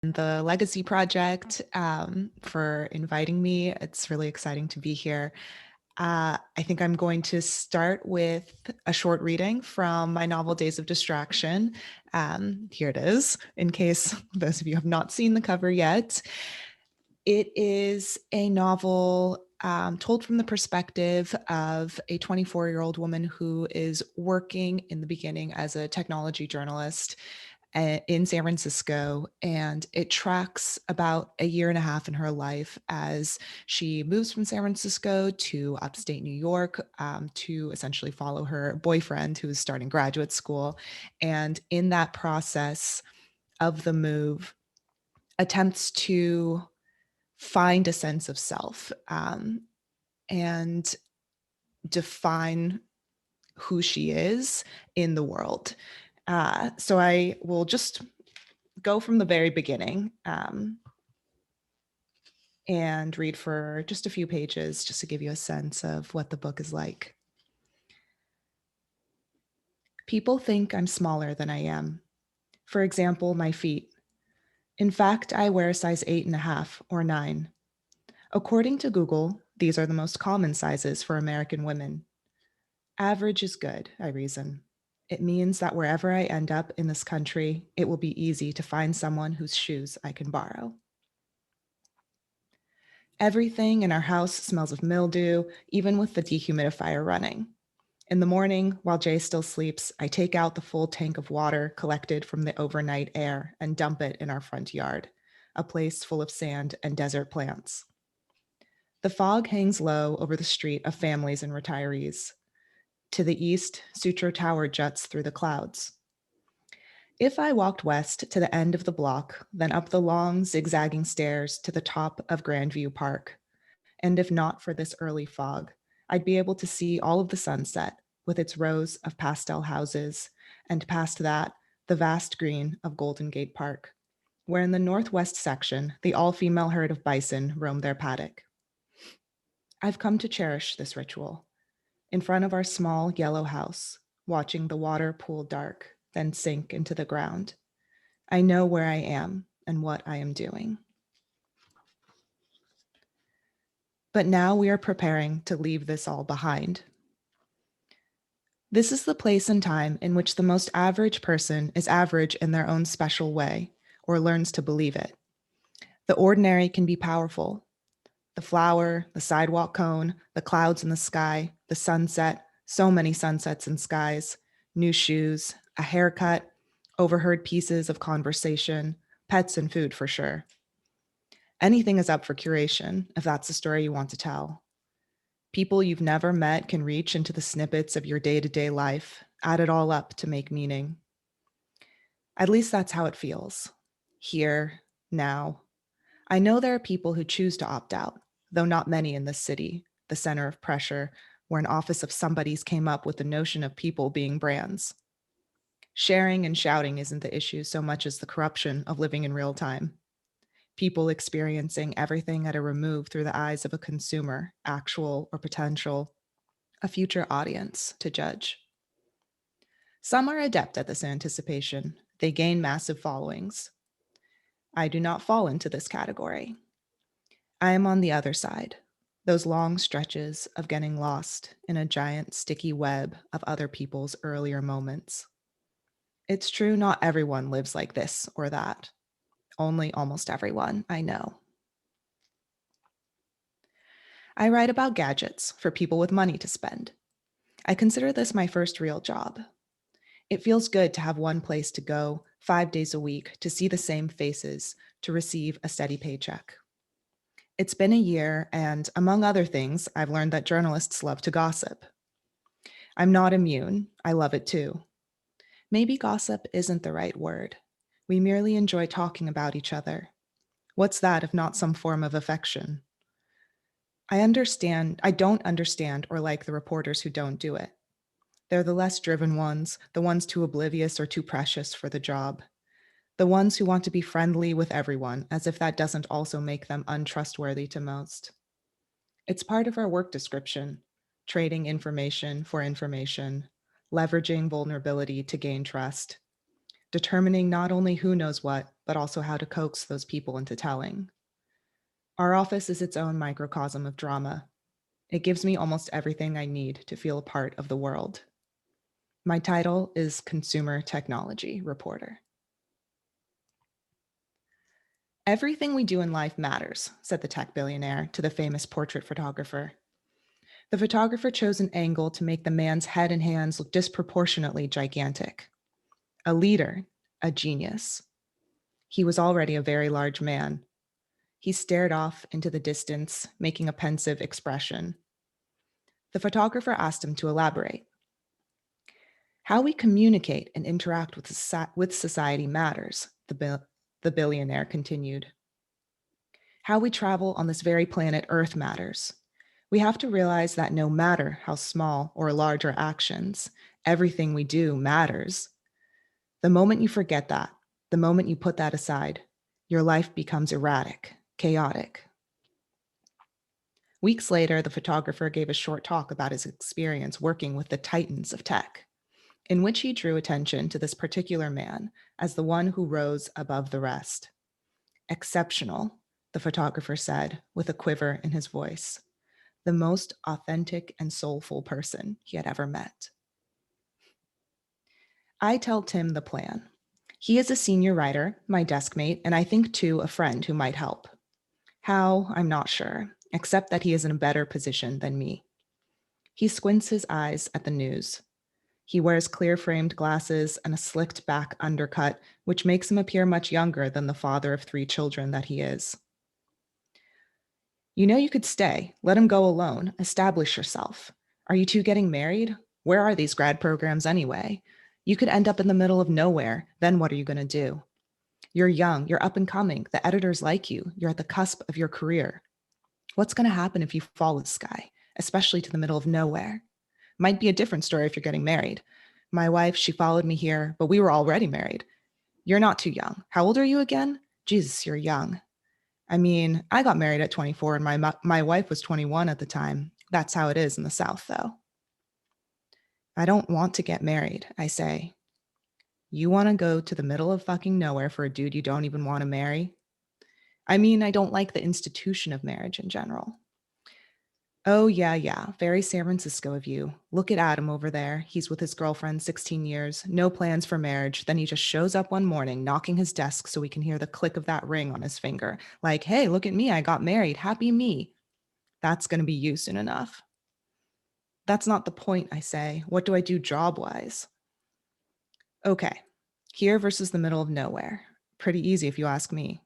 the Legacy Project for inviting me. It's really exciting to be here. I think I'm going to start with a short reading from my novel Days of Distraction. Here it is, in case those of you have not seen the cover yet. It is a novel told from the perspective of a 24-year-old woman who is working in the beginning as a technology journalist in San Francisco, and it tracks about a year and a half in her life as she moves from San Francisco to upstate New York to essentially follow her boyfriend who is starting graduate school. And in that process of the move, attempts to find a sense of self and define who she is in the world. So I will just go from the very beginning and read for just a few pages just to give you a sense of what the book is like. People think I'm smaller than I am. For example, my feet. In fact, I wear a size 8.5 or 9. According to Google, these are the most common sizes for American women. Average is good, I reason. It means that wherever I end up in this country, it will be easy to find someone whose shoes I can borrow. Everything in our house smells of mildew, even with the dehumidifier running. In the morning, while Jay still sleeps, I take out the full tank of water collected from the overnight air and dump it in our front yard, a place full of sand and desert plants. The fog hangs low over the street of families and retirees. To the east, Sutro Tower juts through the clouds. If I walked west to the end of the block, then up the long, zigzagging stairs to the top of Grandview Park, and if not for this early fog, I'd be able to see all of the sunset with its rows of pastel houses, and past that, the vast green of Golden Gate Park, where in the northwest section, the all-female herd of bison roam their paddock. I've come to cherish this ritual. In front of our small yellow house, watching the water pool dark, then sink into the ground. I know where I am and what I am doing. But now we are preparing to leave this all behind. This is the place and time in which the most average person is average in their own special way, or learns to believe it. The ordinary can be powerful. The flower, the sidewalk cone, the clouds in the sky, the sunset, so many sunsets and skies, new shoes, a haircut, overheard pieces of conversation, pets and food for sure. Anything is up for curation if that's the story you want to tell. People you've never met can reach into the snippets of your day-to-day life, add it all up to make meaning. At least that's how it feels. Here, now. I know there are people who choose to opt out, though not many in this city, the center of pressure, where an office of somebody's came up with the notion of people being brands. Sharing and shouting isn't the issue so much as the corruption of living in real time. People experiencing everything at a remove through the eyes of a consumer, actual or potential, a future audience to judge. Some are adept at this anticipation. They gain massive followings. I do not fall into this category. I am on the other side, those long stretches of getting lost in a giant sticky web of other people's earlier moments. It's true, not everyone lives like this or that. Only almost everyone I know. I write about gadgets for people with money to spend. I consider this my first real job. It feels good to have one place to go 5 days a week to see the same faces, to receive a steady paycheck. It's been a year, and among other things, I've learned that journalists love to gossip. I'm not immune. I love it too. Maybe gossip isn't the right word. We merely enjoy talking about each other. What's that if not some form of affection? I don't understand or like the reporters who don't do it. They're the less driven ones, the ones too oblivious or too precious for the job. The ones who want to be friendly with everyone, as if that doesn't also make them untrustworthy to most. It's part of our work description, trading information for information, leveraging vulnerability to gain trust, determining not only who knows what, but also how to coax those people into telling. Our office is its own microcosm of drama. It gives me almost everything I need to feel a part of the world. My title is Consumer Technology Reporter. Everything we do in life matters, said the tech billionaire to the famous portrait photographer. The photographer chose an angle to make the man's head and hands look disproportionately gigantic. A leader, a genius. He was already a very large man. He stared off into the distance, making a pensive expression. The photographer asked him to elaborate. How we communicate and interact with society matters, the billionaire continued. How we travel on this very planet Earth matters. We have to realize that no matter how small or large our actions, everything we do matters. The moment you forget that, the moment you put that aside, your life becomes erratic, chaotic. Weeks later, the photographer gave a short talk about his experience working with the titans of tech, in which he drew attention to this particular man as the one who rose above the rest. Exceptional, the photographer said, with a quiver in his voice. The most authentic and soulful person he had ever met. I tell Tim the plan. He is a senior writer, my desk mate, and I think too a friend who might help. How, I'm not sure, except that he is in a better position than me. He squints his eyes at the news. He wears clear-framed glasses and a slicked-back undercut, which makes him appear much younger than the father of 3 children that he is. You know you could stay. Let him go alone. Establish yourself. Are you two getting married? Where are these grad programs anyway? You could end up in the middle of nowhere. Then what are you going to do? You're young. You're up and coming. The editors like you. You're at the cusp of your career. What's going to happen if you fall this guy, especially to the middle of nowhere? Might be a different story if you're getting married. My wife, she followed me here, but we were already married. You're not too young. How old are you again? Jesus, you're young. I mean, I got married at 24 and my wife was 21 at the time. That's how it is in the South, though. I don't want to get married, I say. You want to go to the middle of fucking nowhere for a dude you don't even want to marry? I mean, I don't like the institution of marriage in general. Oh, yeah. Very San Francisco of you. Look at Adam over there. He's with his girlfriend 16 years, no plans for marriage. Then he just shows up one morning, knocking his desk so we can hear the click of that ring on his finger. Like, hey, look at me. I got married. Happy me. That's going to be you soon enough. That's not the point, I say. What do I do job-wise? Okay, here versus the middle of nowhere. Pretty easy if you ask me.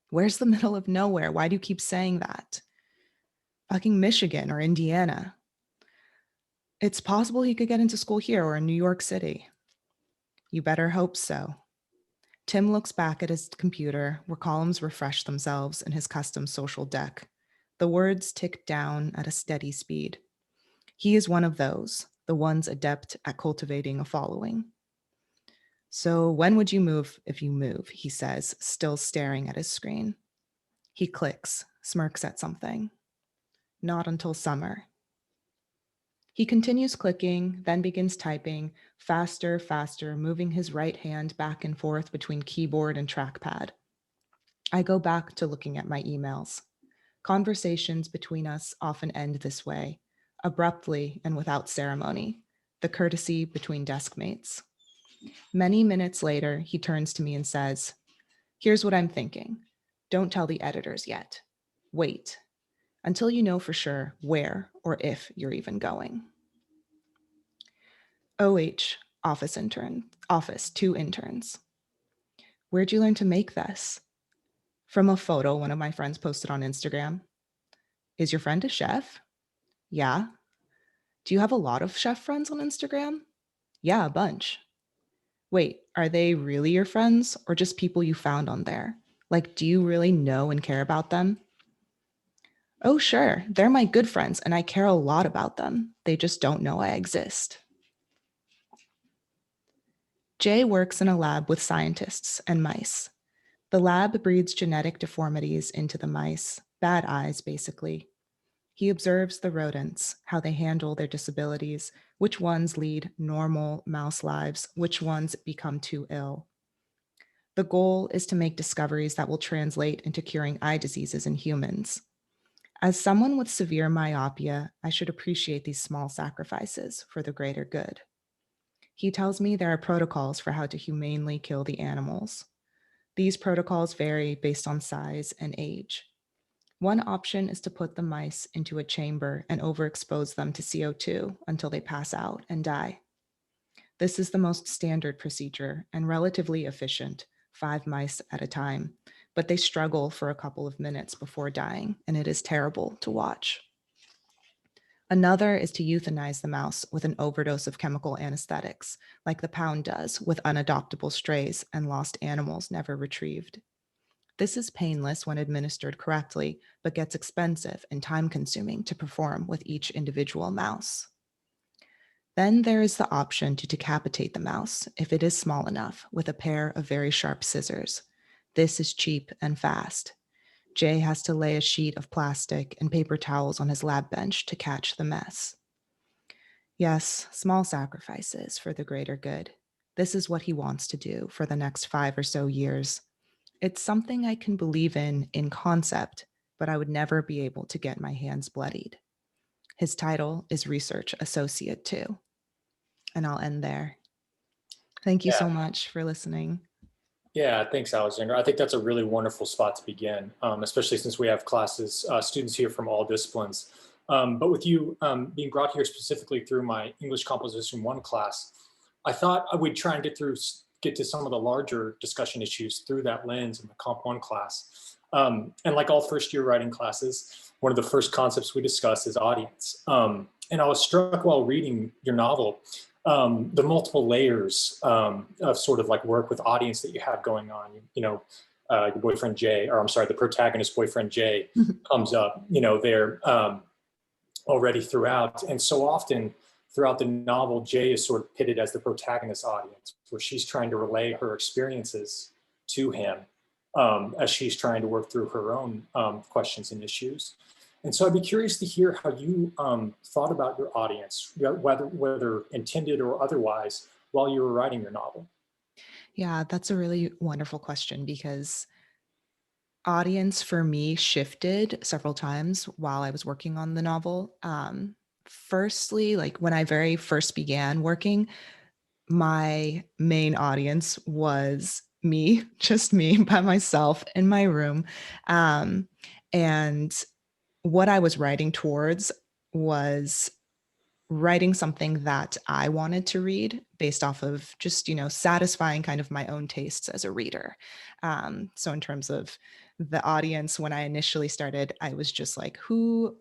Where's the middle of nowhere? Why do you keep saying that? Fucking Michigan or Indiana. It's possible he could get into school here or in New York City. You better hope so. Tim looks back at his computer where columns refresh themselves in his custom social deck. The words tick down at a steady speed. He is one of those, the ones adept at cultivating a following. So when would you move if you move, he says, still staring at his screen. He clicks, smirks at something. Not until summer. He continues clicking, then begins typing, faster, moving his right hand back and forth between keyboard and trackpad. I go back to looking at my emails. Conversations between us often end this way, abruptly and without ceremony, the courtesy between desk mates. Many minutes later, he turns to me and says, "Here's what I'm thinking. Don't tell the editors yet. Wait until you know for sure where or if you're even going." OH, office, 2 interns. Where'd you learn to make this? From a photo one of my friends posted on Instagram. Is your friend a chef? Yeah. Do you have a lot of chef friends on Instagram? Yeah, a bunch. Wait, are they really your friends or just people you found on there? Like, do you really know and care about them? Oh, sure, they're my good friends and I care a lot about them. They just don't know I exist. Jay works in a lab with scientists and mice. The lab breeds genetic deformities into the mice, bad eyes, basically. He observes the rodents, how they handle their disabilities, which ones lead normal mouse lives, which ones become too ill. The goal is to make discoveries that will translate into curing eye diseases in humans. As someone with severe myopia, I should appreciate these small sacrifices for the greater good. He tells me there are protocols for how to humanely kill the animals. These protocols vary based on size and age. One option is to put the mice into a chamber and overexpose them to CO2 until they pass out and die. This is the most standard procedure and relatively efficient, 5 mice at a time, but they struggle for a couple of minutes before dying, and it is terrible to watch. Another is to euthanize the mouse with an overdose of chemical anesthetics, like the pound does with unadoptable strays and lost animals never retrieved. This is painless when administered correctly, but gets expensive and time-consuming to perform with each individual mouse. Then there is the option to decapitate the mouse, if it is small enough, with a pair of very sharp scissors. This is cheap and fast. Jay has to lay a sheet of plastic and paper towels on his lab bench to catch the mess. Yes, small sacrifices for the greater good. This is what he wants to do for the next 5 or so years. It's something I can believe in concept, but I would never be able to get my hands bloodied. His title is Research Associate, too. And I'll end there. Thank you Yeah. so much for listening. Yeah, thanks, Alexandra. I think that's a really wonderful spot to begin, especially since we have classes, students here from all disciplines. But with you being brought here specifically through my English Composition 1 class, I thought I would try and get to some of the larger discussion issues through that lens in the Comp 1 class. And like all first year writing classes, one of the first concepts we discuss is audience. And I was struck while reading your novel the multiple layers of sort of like work with audience that you have going on. Your boyfriend Jay, or I'm sorry, the protagonist boyfriend Jay comes up, there already throughout. And so often throughout the novel, Jay is sort of pitted as the protagonist audience, where she's trying to relay her experiences to him as she's trying to work through her own questions and issues. And so I'd be curious to hear how you thought about your audience, whether intended or otherwise, while you were writing your novel. Yeah, that's a really wonderful question because audience for me shifted several times while I was working on the novel. Firstly, like when I very first began working, my main audience was me, just me by myself in my room. And what I was writing towards was writing something that I wanted to read based off of just, satisfying kind of my own tastes as a reader. So in terms of the audience, when I initially started, I was just like, who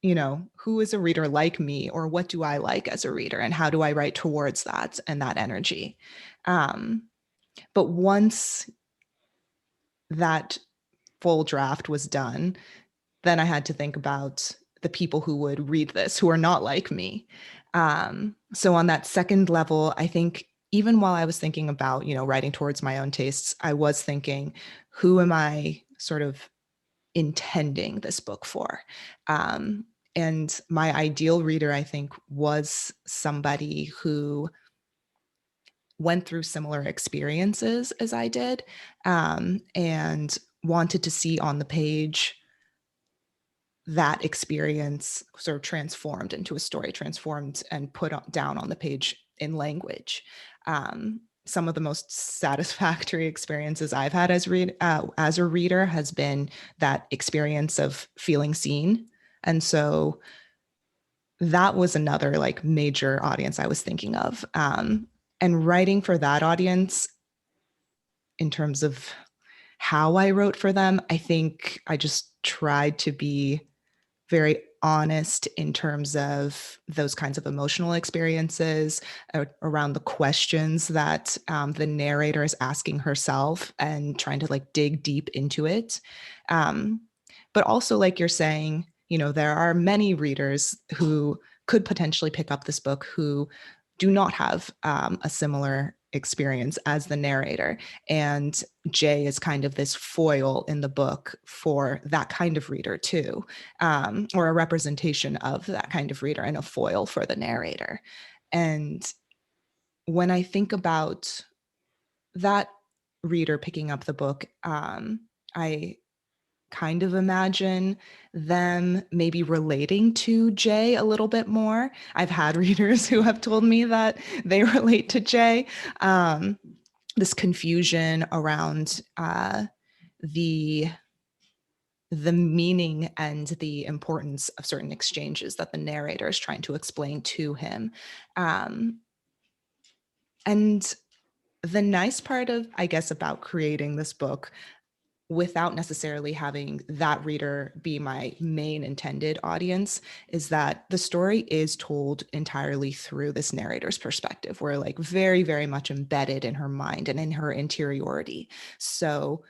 is a reader like me, or what do I like as a reader, and how do I write towards that and that energy? But once that full draft was done, then I had to think about the people who would read this who are not like me. So on that second level, I think even while I was thinking about, writing towards my own tastes, I was thinking, who am I sort of intending this book for? And my ideal reader, I think, was somebody who went through similar experiences as I did, and wanted to see on the page that experience sort of transformed into a story, transformed and put down on the page in language. Some of the most satisfactory experiences I've had as a reader has been that experience of feeling seen. And so that was another like major audience I was thinking of. And writing for that audience in terms of how I wrote for them, I think I just tried to be very honest in terms of those kinds of emotional experiences around the questions that the narrator is asking herself and trying to like dig deep into it. But also, like you're saying, there are many readers who could potentially pick up this book who do not have a similar experience as the narrator. And Jay is kind of this foil in the book for that kind of reader too, or a representation of that kind of reader and a foil for the narrator. And when I think about that reader picking up the book, I kind of imagine them maybe relating to Jay a little bit more. I've had readers who have told me that they relate to Jay. This confusion around the meaning and the importance of certain exchanges that the narrator is trying to explain to him. And the nice part of, I guess, about creating this book without necessarily having that reader be my main intended audience is that the story is told entirely through this narrator's perspective. We're like very, very much embedded in her mind and in her interiority. So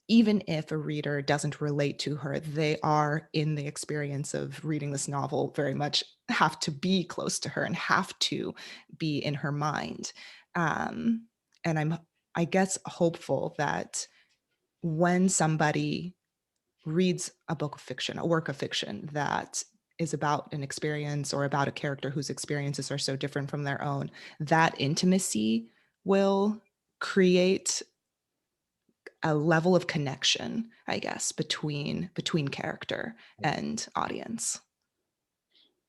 even if a reader doesn't relate to her, they are in the experience of reading this novel very much have to be close to her and have to be in her mind. And I'm, I guess, hopeful that when somebody reads a book of fiction, a work of fiction that is about an experience or about a character whose experiences are so different from their own, that intimacy will create a level of connection, I guess, between character and audience.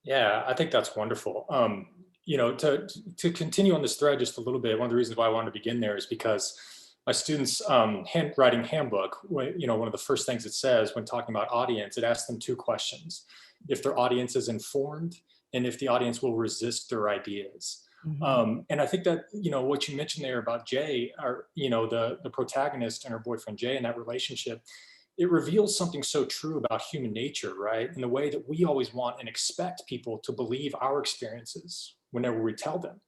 Yeah, I think that's wonderful. To continue on this thread just a little bit, one of the reasons why I wanted to begin there is because my students' handwriting handbook, one of the first things it says when talking about audience, it asks them two questions: if their audience is informed, and if the audience will resist their ideas. Mhm. And I think that what you mentioned there about Jay, or the protagonist and her boyfriend Jay, and that relationship, it reveals something so true about human nature, right? In the way that we always want and expect people to believe our experiences whenever we tell them.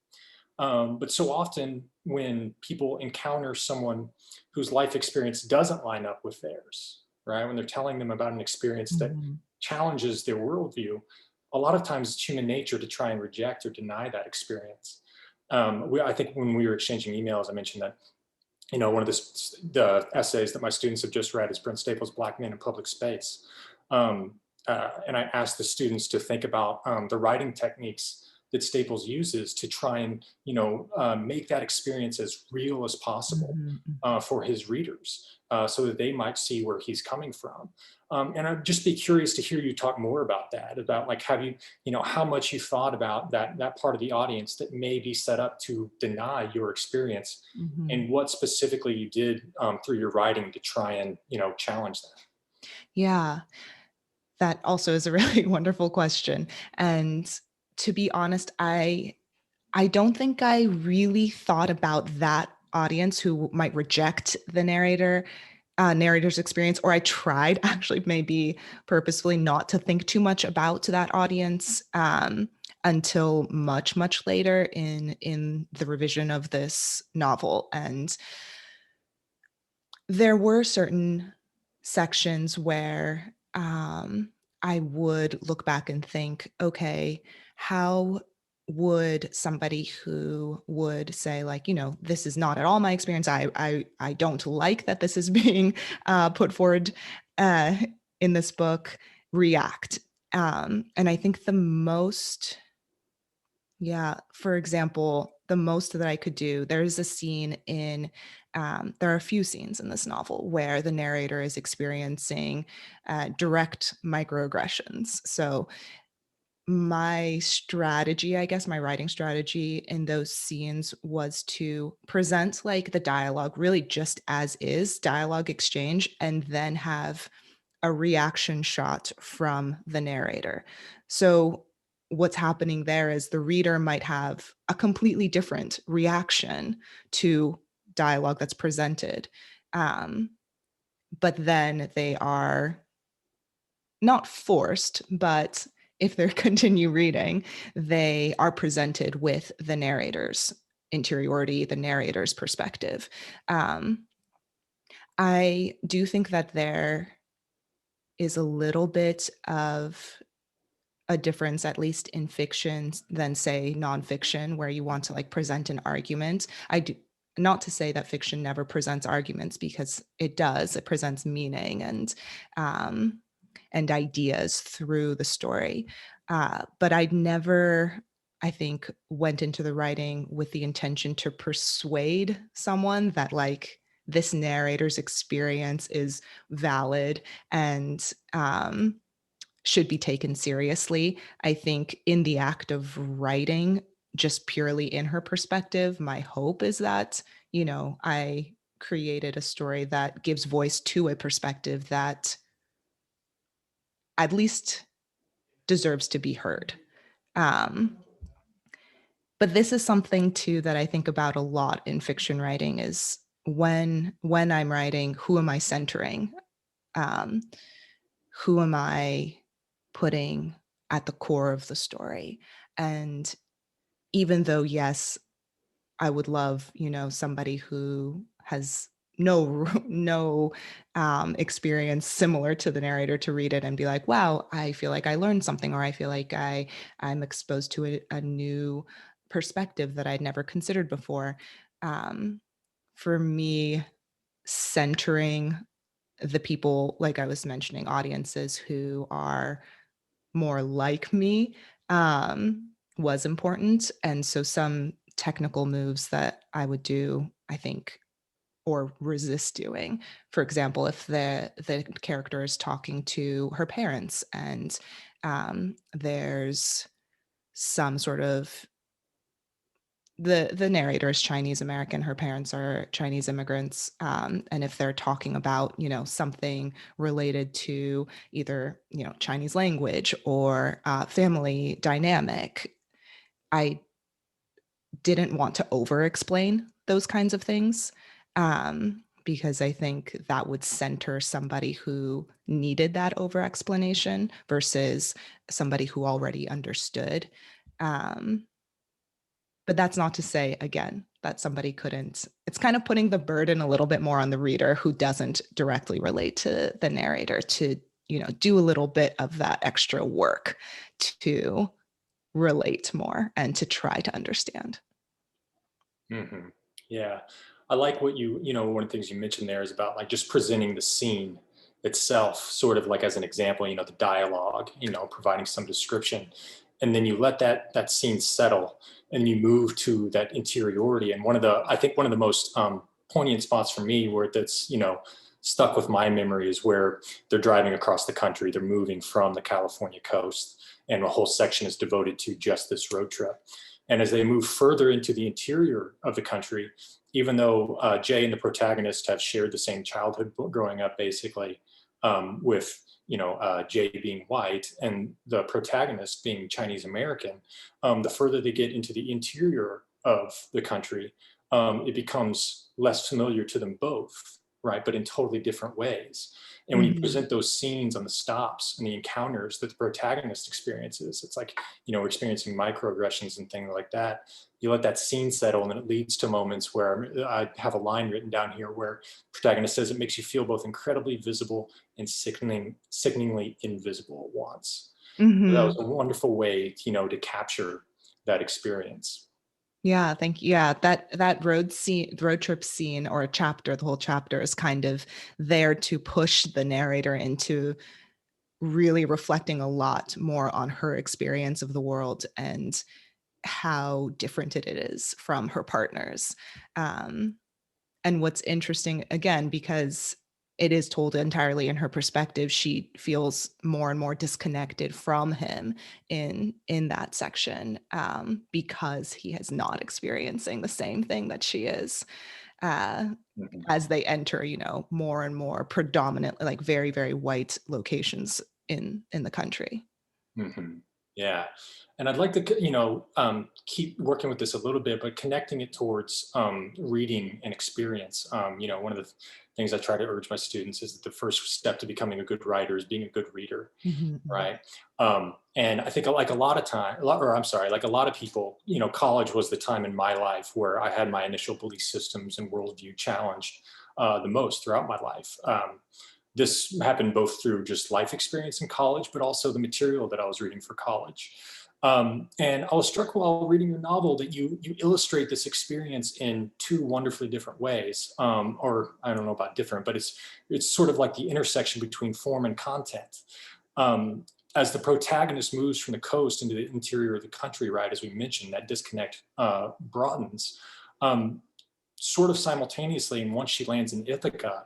But so often, when people encounter someone whose life experience doesn't line up with theirs, right? When they're telling them about an experience that Mhm. challenges their worldview, a lot of times it's human nature to try and reject or deny that experience. I think when we were exchanging emails, I mentioned that one of the essays that my students have just read is Brent Staples' Black Men in Public Space. And I asked the students to think about the writing techniques that Staples uses to try and, make that experience as real as possible Mhm. for his readers, so that they might see where he's coming from. And I'd just be curious to hear you talk more about that, about like, have you, how much you thought about that part of the audience that may be set up to deny your experience, Mhm. and what specifically you did through your writing to try and challenge that. Yeah, that also is a really wonderful question. And to be honest, I don't think I really thought about that audience who might reject the narrator's experience, or I tried actually maybe purposefully not to think too much about that audience until much, much later in the revision of this novel. And there were certain sections where I would look back and think, okay, how would somebody who would say, like, this is not at all my experience. I don't like that this is being put forward uh, in this book react. And I think the most, yeah, for example, the most that I could do, there's a scene there are a few scenes in this novel where the narrator is experiencing direct microaggressions. So, my strategy, I guess, my writing strategy in those scenes was to present like the dialogue really just as is dialogue exchange, and then have a reaction shot from the narrator. So what's happening there is the reader might have a completely different reaction to dialogue that's presented. Um, but then they are not forced, but if they continue reading, they are presented with the narrator's interiority, the narrator's perspective. Um, I do think that there is a little bit of a difference, at least in fiction, than say nonfiction, where you want to like present an argument. I do not to say that fiction never presents arguments, because it does. It presents meaning um, and ideas through the story. But I'd never, I think, went into the writing with the intention to persuade someone that like this narrator's experience is valid and should be taken seriously. I think in the act of writing, just purely in her perspective, my hope is that, I created a story that gives voice to a perspective that at least deserves to be heard. Um, but this is something too that I think about a lot in fiction writing is when I'm writing, who am I centering? Um, who am I putting at the core of the story? And even though, yes, I would love, somebody who has no no experience similar to the narrator to read it and be like, wow, I feel like I learned something, or I feel like I'm exposed to a new perspective that I'd never considered before. Um, for me, centering the people, like I was mentioning, audiences who are more like me, was important. And so some technical moves that I would do, I think, or resist doing. For example, if the character is talking to her parents and there's some sort of the narrator is Chinese American, her parents are Chinese immigrants, and if they're talking about something related to either Chinese language or family dynamic, I didn't want to over explain those kinds of things, because I think that would center somebody who needed that over explanation versus somebody who already understood. Um, but that's not to say, again, that somebody couldn't. It's kind of putting the burden a little bit more on the reader who doesn't directly relate to the narrator to, do a little bit of that extra work to relate more and to try to understand. Hmm. Yeah. I like what one of the things you mentioned there is about like just presenting the scene itself, sort of like as an example, the dialogue, providing some description. And then you let that scene settle and you move to that interiority. And I think one of the most poignant spots for me where that's, stuck with my memory is where they're driving across the country, they're moving from the California coast, and a whole section is devoted to just this road trip. And as they move further into the interior of the country, even though Jay and the protagonist have shared the same childhood growing up, basically, with Jay being white and the protagonist being Chinese American, the further they get into the interior of the country, it becomes less familiar to them both, right? But in totally different ways. And when you Mhm. present those scenes on the stops and the encounters that the protagonist experiences, it's like, we're experiencing microaggressions and things like that. You let that scene settle, and then it leads to moments where I have a line written down here where the protagonist says it makes you feel both incredibly visible and sickeningly invisible at once. So that was Mhm. a wonderful way, to capture that experience. Yeah, thank you. Yeah, that road trip scene or a chapter, the whole chapter is kind of there to push the narrator into really reflecting a lot more on her experience of the world and how different it is from her partner's. Um, and what's interesting, again, because it is told entirely in her perspective, she feels more and more disconnected from him in that section, because he is not experiencing the same thing that she is, uh, Mhm. as they enter, more and more predominantly like very, very white locations in the country. Mhm. Yeah. And I'd like to, keep working with this a little bit, but connecting it towards reading and experience. One of the things I try to urge my students is that the first step to becoming a good writer is being a good reader, Mhm. right? And I think like a lot of time, or I'm sorry, like a lot of people, college was the time in my life where I had my initial belief systems and worldview challenged the most throughout my life. This happened both through just life experience in college, but also the material that I was reading for college. And I was struck while reading your novel that you illustrate this experience in two wonderfully different ways, or I don't know about different, but it's sort of like the intersection between form and content. Um, as the protagonist moves from the coast into the interior of the country, right, as we mentioned, that disconnect broadens. Um, sort of simultaneously, and once she lands in Ithaca,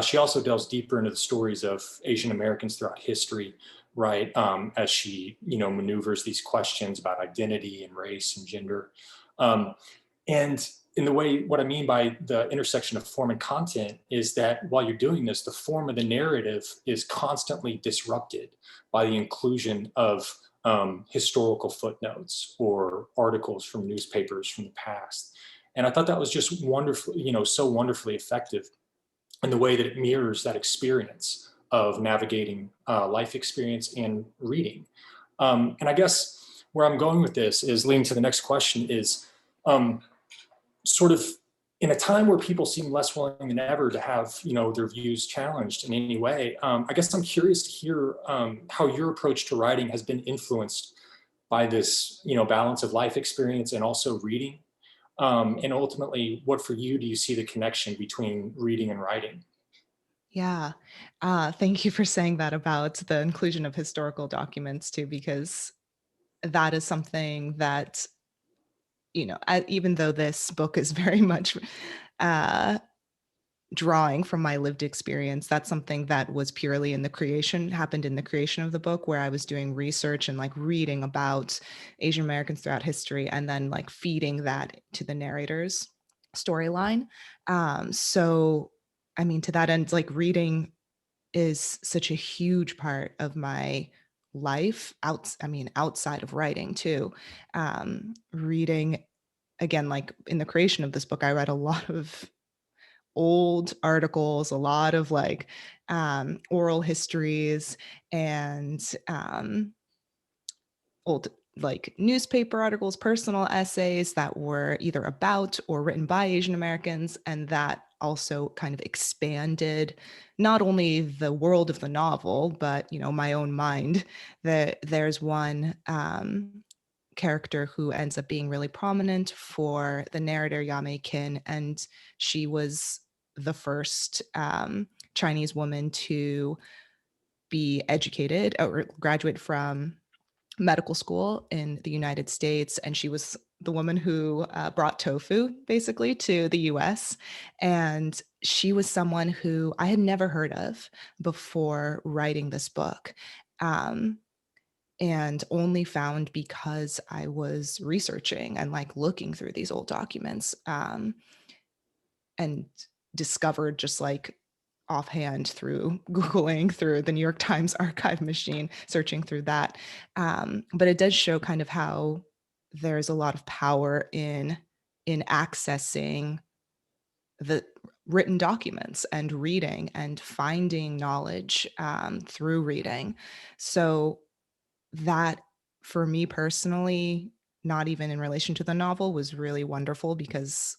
she also delves deeper into the stories of Asian Americans throughout history, right? As she, maneuvers these questions about identity and race and gender. Um, and in the way, what I mean by the intersection of form and content is that while you're doing this, the form of the narrative is constantly disrupted by the inclusion of historical footnotes or articles from newspapers from the past. And I thought that was just wonderful, so wonderfully effective in the way that it mirrors that experience of navigating life experience and reading. And I guess where I'm going with this is leading to the next question is, um, sort of in a time where people seem less willing than ever to have their views challenged in any way. I guess I'm curious to hear how your approach to writing has been influenced by this balance of life experience and also reading. And ultimately, what for you do you see the connection between reading and writing? Yeah. Thank you for saying that about the inclusion of historical documents too, because that is something that, even though this book is very much uh, drawing from my lived experience, that's something that was purely happened in the creation of the book, where I was doing research and like reading about Asian Americans throughout history and then like feeding that to the narrator's storyline. So, I mean, to that end, like reading is such a huge part of my life outside of writing too. Reading, again, like in the creation of this book, I read a lot of old articles, a lot of like oral histories and old like newspaper articles, personal essays that were either about or written by Asian Americans. And that also kind of expanded not only the world of the novel, but, my own mind. That there's one character who ends up being really prominent for the narrator, Yame Kin, and she was the first Chinese woman to be educated or graduate from medical school in the United States. And she was the woman who brought tofu basically to the US. And she was someone who I had never heard of before writing this book. Um, and only found because I was researching and like looking through these old documents, and discovered just like offhand through Googling through the New York Times archive machine, searching through that. But it does show kind of how there's a lot of power in accessing the written documents and reading and finding knowledge through reading. So that, for me personally, not even in relation to the novel, was really wonderful because,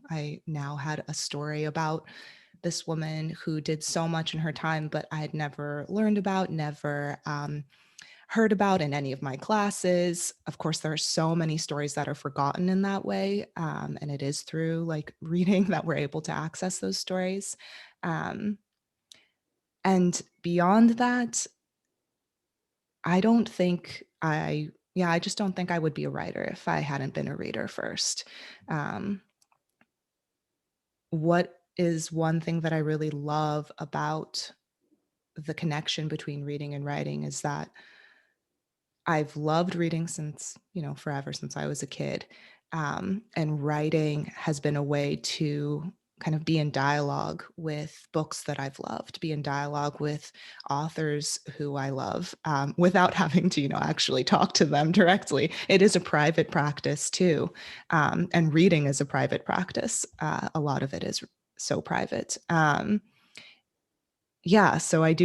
I now had a story about this woman who did so much in her time, but I had never learned about, never heard about in any of my classes. Of course, there are so many stories that are forgotten in that way. And it is through like reading that we're able to access those stories. Um, and beyond that, I don't think I yeah, I just don't think I would be a writer if I hadn't been a reader first. Um, what is one thing that I really love about the connection between reading and writing is that I've loved reading since, forever, since I was a kid. And writing has been a way to kind of be in dialogue with books that I've loved, be in dialogue with authors who I love, without having to, actually talk to them directly. It is a private practice too. And reading is a private practice. A lot of it is so private. Yeah, so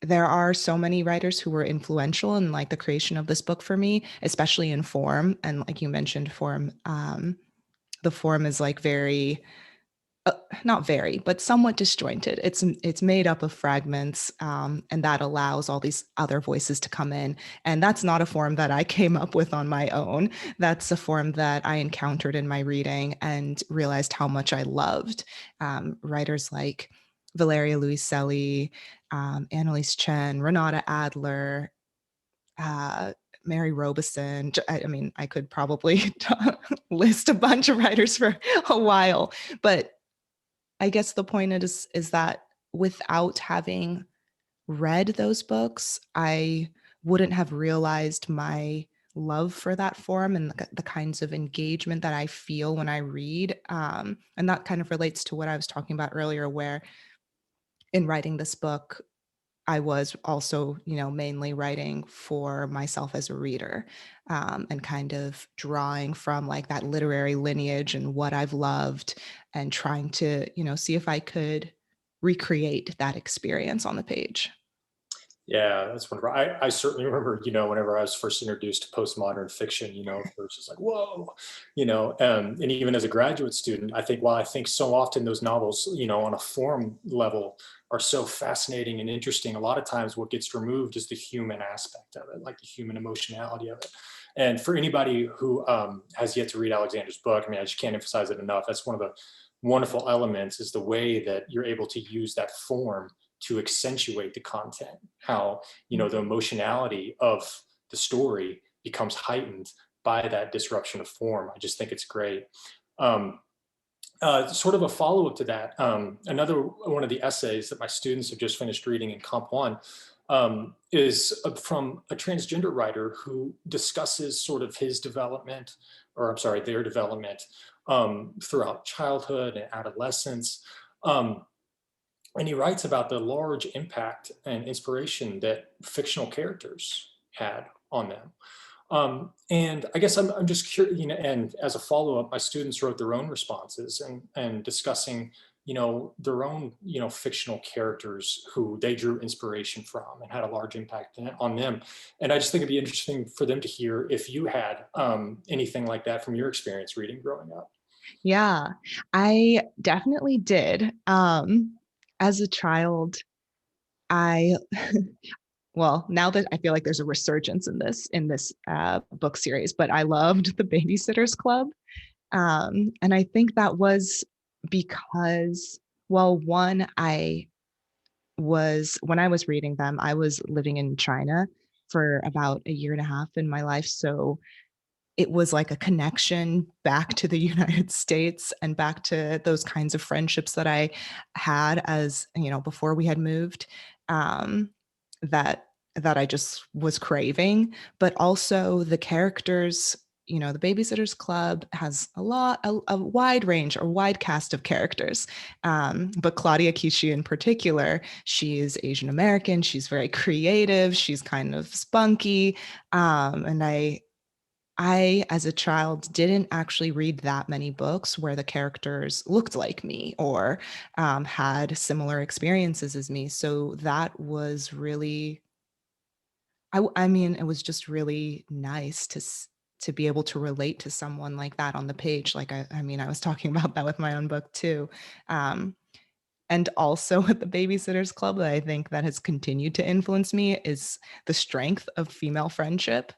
there are so many writers who were influential in like the creation of this book for me, especially in form. And like you mentioned, form, the form is like very, not very, but somewhat disjointed. It's made up of fragments, and that allows all these other voices to come in. And that's not a form that I came up with on my own. That's a form that I encountered in my reading and realized how much I loved. Writers like Valeria Luiselli, Annalise Chen, Renata Adler, Mary Robeson. I mean, I could probably list a bunch of writers for a while, but I guess the point is that without having read those books, I wouldn't have realized my love for that form and the kinds of engagement that I feel when I read. And that kind of relates to what I was talking about earlier, where in writing this book, I was also, mainly writing for myself as a reader, and kind of drawing from like that literary lineage and what I've loved and trying to, see if I could recreate that experience on the page. Yeah, that's wonderful. I certainly remember, whenever I was first introduced to postmodern fiction, first it's like, whoa, and even as a graduate student, I think so often those novels, on a form level are so fascinating and interesting. A lot of times what gets removed is the human aspect of it, like the human emotionality of it. And for anybody who has yet to read Alexandra's book, I mean, I just can't emphasize it enough. That's one of the wonderful elements is the way that you're able to use that form to accentuate the content, how the emotionality of the story becomes heightened by that disruption of form. I just think it's great. um, Sort of a follow-up to that, another one of the essays that my students have just finished reading in Comp 1 is from a transgender writer who discusses sort of his development, or I'm sorry, their development throughout childhood and adolescence. Um, and he writes about the large impact and inspiration that fictional characters had on them. And I guess I'm just curious, and as a follow-up, my students wrote their own responses and discussing, their own, fictional characters who they drew inspiration from and had a large impact on them. And I just think it'd be interesting for them to hear if you had anything like that from your experience reading growing up. Yeah, I definitely did. As a child, I well, now that I feel like there's a resurgence in this book series, but I loved the Babysitters Club. And I think that was because, well, one, when I was reading them, I was living in China for about a year and a half in my life. So it was like a connection back to the United States and back to those kinds of friendships that I had as, before we had moved, um, that that I just was craving. But also the characters, the Babysitters Club has a wide range, a wide cast of characters. But Claudia Kishi in particular, she is Asian American. She's very creative. She's kind of spunky. And I, as a child, didn't actually read that many books where the characters looked like me or had similar experiences as me. So that was really, I mean, it was just really nice to be able to relate to someone like that on the page. Like, I mean, I was talking about that with my own book too. Um, and also with the Babysitters Club, that I think that has continued to influence me is the strength of female friendship,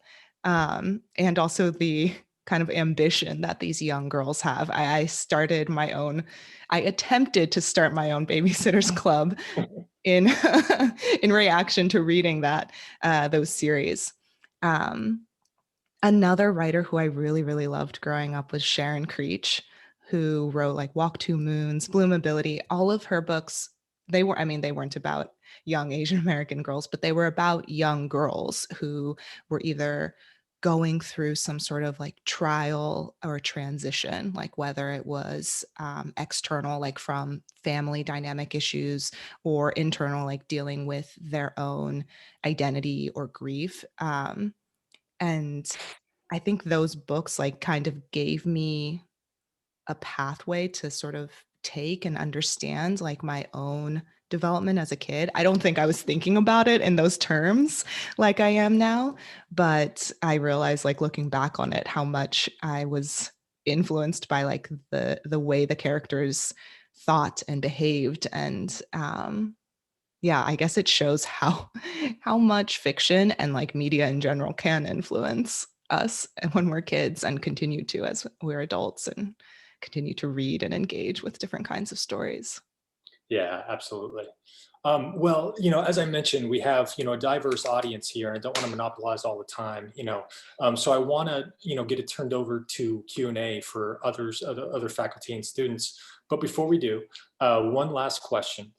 and also the kind of ambition that these young girls have. I attempted to start my own Babysitters Club in in reaction to reading those series. Um, Another writer who I really, really loved growing up was Sharon Creech, who wrote like Walk Two Moons, Bloomability. All of her books, they weren't about young Asian American girls, but they were about young girls who were either going through some sort of like trial or transition, like whether it was external, like from family dynamic issues, or internal, like dealing with their own identity or grief. And I think those books like kind of gave me a pathway to sort of take and understand like my own development as a kid. I don't think I was thinking about it in those terms like I am now, but I realized like looking back on it how much I was influenced by like the way the characters thought and behaved. And yeah, I guess it shows how how much fiction and like media in general can influence us when we're kids and continue to as we're adults and continue to read and engage with different kinds of stories. Yeah, absolutely. Well, as I mentioned, we have, a diverse audience here, and I don't want to monopolize all the time, so I want to, get it turned over to Q&A for other faculty and students. But before we do, one last question.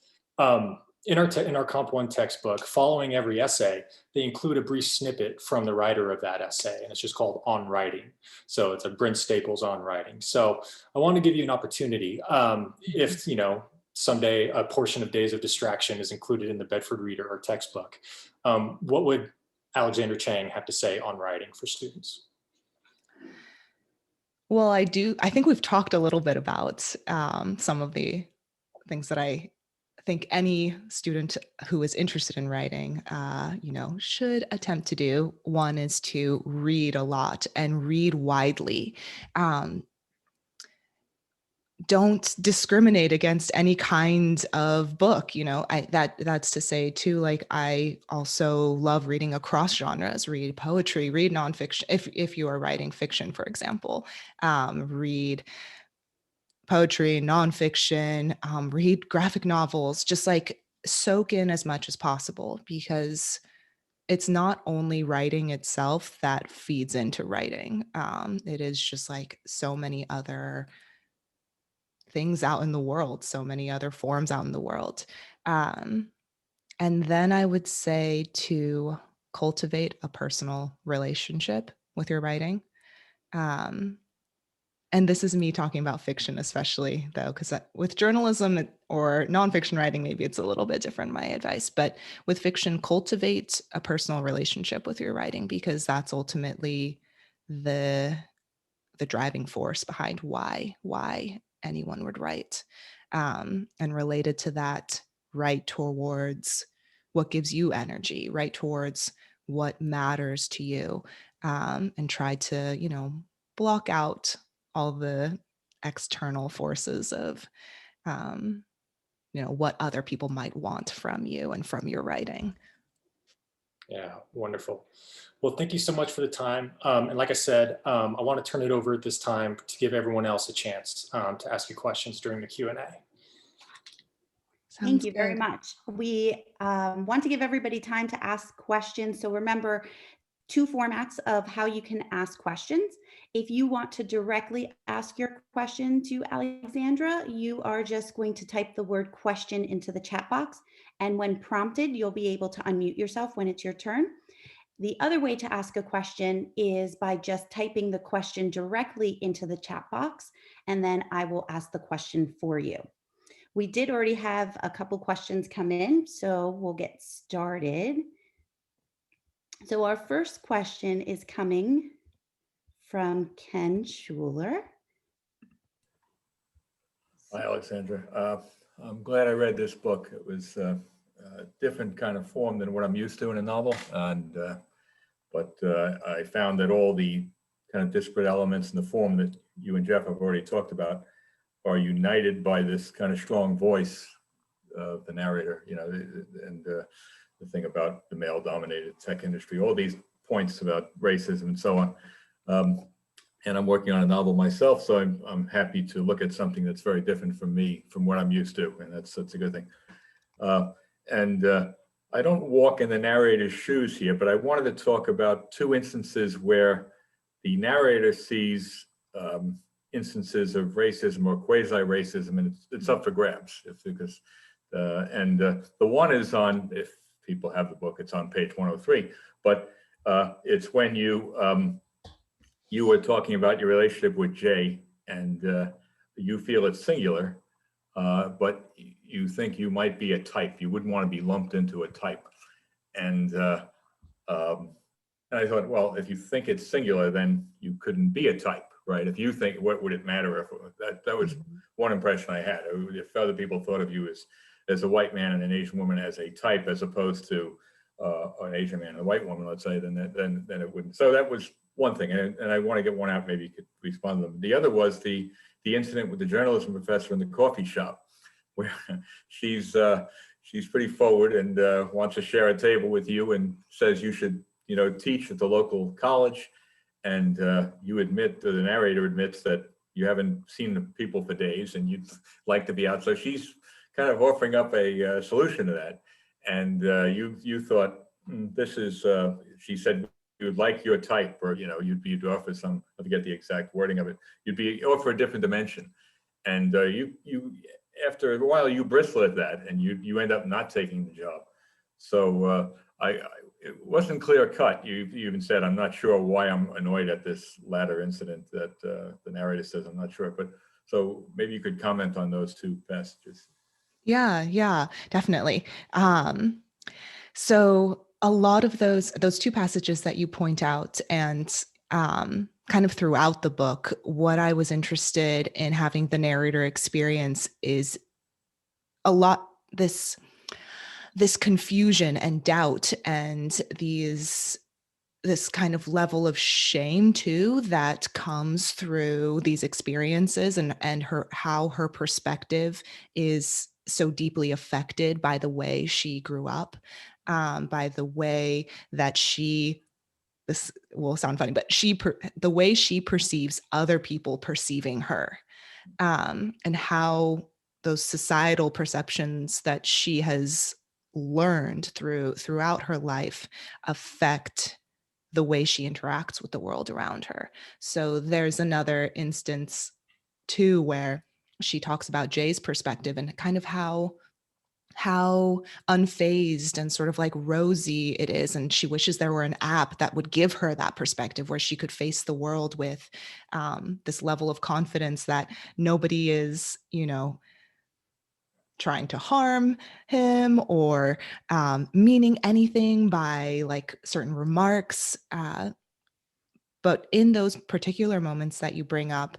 In our Comp 1 textbook, following every essay, they include a brief snippet from the writer of that essay, and it's just called On Writing. So it's a Brent Staples On Writing. So I want to give you an opportunity, if, someday a portion of Days of Distraction is included in the Bedford Reader or textbook. What would Alexandra Chang have to say on writing for students? Well, I think we've talked a little bit about some of the things that I think any student who is interested in writing, should attempt to do. One is to read a lot and read widely. Don't discriminate against any kind of book. That's to say too, like, I also love reading across genres. Read poetry, read nonfiction. If you are writing fiction, for example, read poetry, nonfiction, read graphic novels, just like soak in as much as possible, because it's not only writing itself that feeds into writing. It is just like so many other things out in the world, so many other forms out in the world. Um, and then I would say to cultivate a personal relationship with your writing. Um, and this is me talking about fiction, especially though, because with journalism or nonfiction writing, maybe it's a little bit different, my advice. But with fiction, cultivate a personal relationship with your writing, because that's ultimately the driving force behind why anyone would write. And related to that, write towards what gives you energy, write towards what matters to you, and try to, block out all the external forces of, what other people might want from you and from your writing. Yeah, wonderful. Well, thank you so much for the time. And like I said, I want to turn it over at this time to give everyone else a chance to ask you questions during the Q&A. Thank Sounds you very good. much. We want to give everybody time to ask questions. So remember, two formats of how you can ask questions. If you want to directly ask your question to Alexandra, you are just going to type the word question into the chat box. And when prompted, you'll be able to unmute yourself when it's your turn. The other way to ask a question is by just typing the question directly into the chat box, and then I will ask the question for you. We did already have a couple questions come in, so we'll get started. So our first question is coming from Ken Schuler. Hi, Alexandra. I'm glad I read this book. It was a different kind of form than what I'm used to in a novel, but I found that all the kind of disparate elements in the form that you and Geoff have already talked about are united by this kind of strong voice of the narrator, and the thing about the male-dominated tech industry, all these points about racism and so on. And I'm working on a novel myself, so I'm happy to look at something that's very different from me, from what I'm used to, and that's a good thing. I don't walk in the narrator's shoes here, but I wanted to talk about two instances where the narrator sees instances of racism or quasi-racism, and it's up for grabs. The one is on, if people have the book, it's on page 103, but it's when you were talking about your relationship with Jay, and you feel it's singular, but you think you might be a type. You wouldn't want to be lumped into a type. And I thought, well, if you think it's singular, then you couldn't be a type, right? If you think, what would it matter if that was one impression I had. If other people thought of you as a white man and an Asian woman as a type, as opposed to an Asian man and a white woman, let's say, then it wouldn't. So that was one thing, and I want to get one out. Maybe you could respond to them. The other was the incident with the journalism professor in the coffee shop, where she's pretty forward and wants to share a table with you and says you should teach at the local college, and you admit, the narrator admits, that you haven't seen the people for days and you'd like to be out. So she's kind of offering up a solution to that. And you thought, this is, she said, you would like your type, or, you'd offer some, I forget the exact wording of it, you'd be offer a different dimension. And you after a while, you bristle at that, and you end up not taking the job. So it wasn't clear cut. You even said, I'm not sure why I'm annoyed at this latter incident that the narrator says, I'm not sure. But so maybe you could comment on those two passages. Yeah, definitely. So a lot of those two passages that you point out, and kind of throughout the book, what I was interested in having the narrator experience is a lot this confusion and doubt, and this kind of level of shame too that comes through these experiences, and how her perspective is so deeply affected by the way she grew up, by the way that this will sound funny, but the way she perceives other people perceiving her, and how those societal perceptions that she has learned throughout her life affect the way she interacts with the world around her. So there's another instance too where she talks about Jay's perspective, and kind of how unfazed and sort of like rosy it is, and she wishes there were an app that would give her that perspective, where she could face the world with this level of confidence that nobody is, trying to harm him, or meaning anything by like certain remarks. But in those particular moments that you bring up,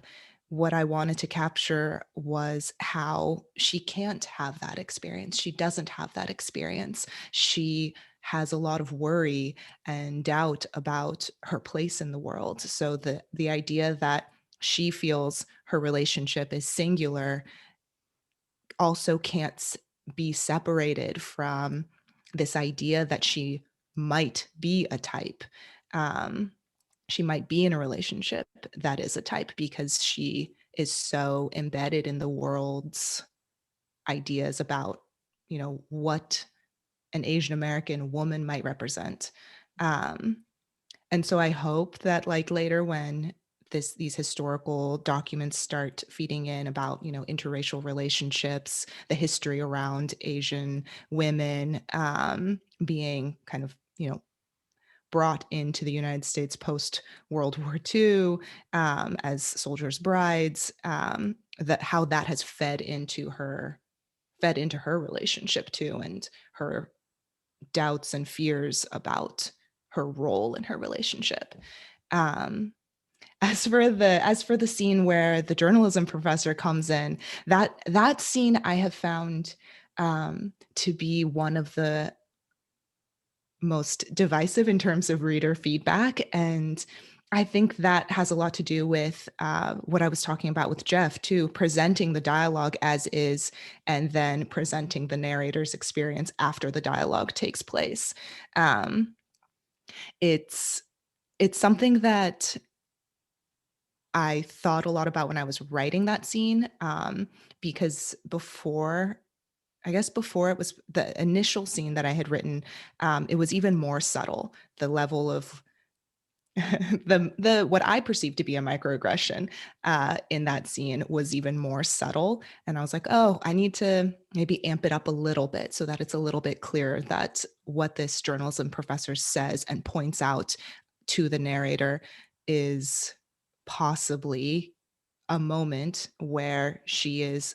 what I wanted to capture was how she can't have that experience. She doesn't have that experience. She has a lot of worry and doubt about her place in the world. So the idea that she feels her relationship is singular also can't be separated from this idea that she might be a type. Um, she might be in a relationship that is a type, because she is so embedded in the world's ideas about, what an Asian American woman might represent. Um, and so I hope that like later, when these historical documents start feeding in about, interracial relationships, the history around Asian women being kind of, brought into the United States post World War II as soldiers' brides, that how that has fed into her relationship too, and her doubts and fears about her role in her relationship. Um, as for the scene where the journalism professor comes in, that scene I have found to be one of the most divisive in terms of reader feedback. And I think that has a lot to do with what I was talking about with Geoff too, presenting the dialogue as is, and then presenting the narrator's experience after the dialogue takes place. It's something that I thought a lot about when I was writing that scene, because before it was the initial scene that I had written, it was even more subtle. The level of the what I perceived to be a microaggression in that scene was even more subtle, and I was like, oh, I need to maybe amp it up a little bit so that it's a little bit clearer that what this journalism professor says and points out to the narrator is possibly a moment where she is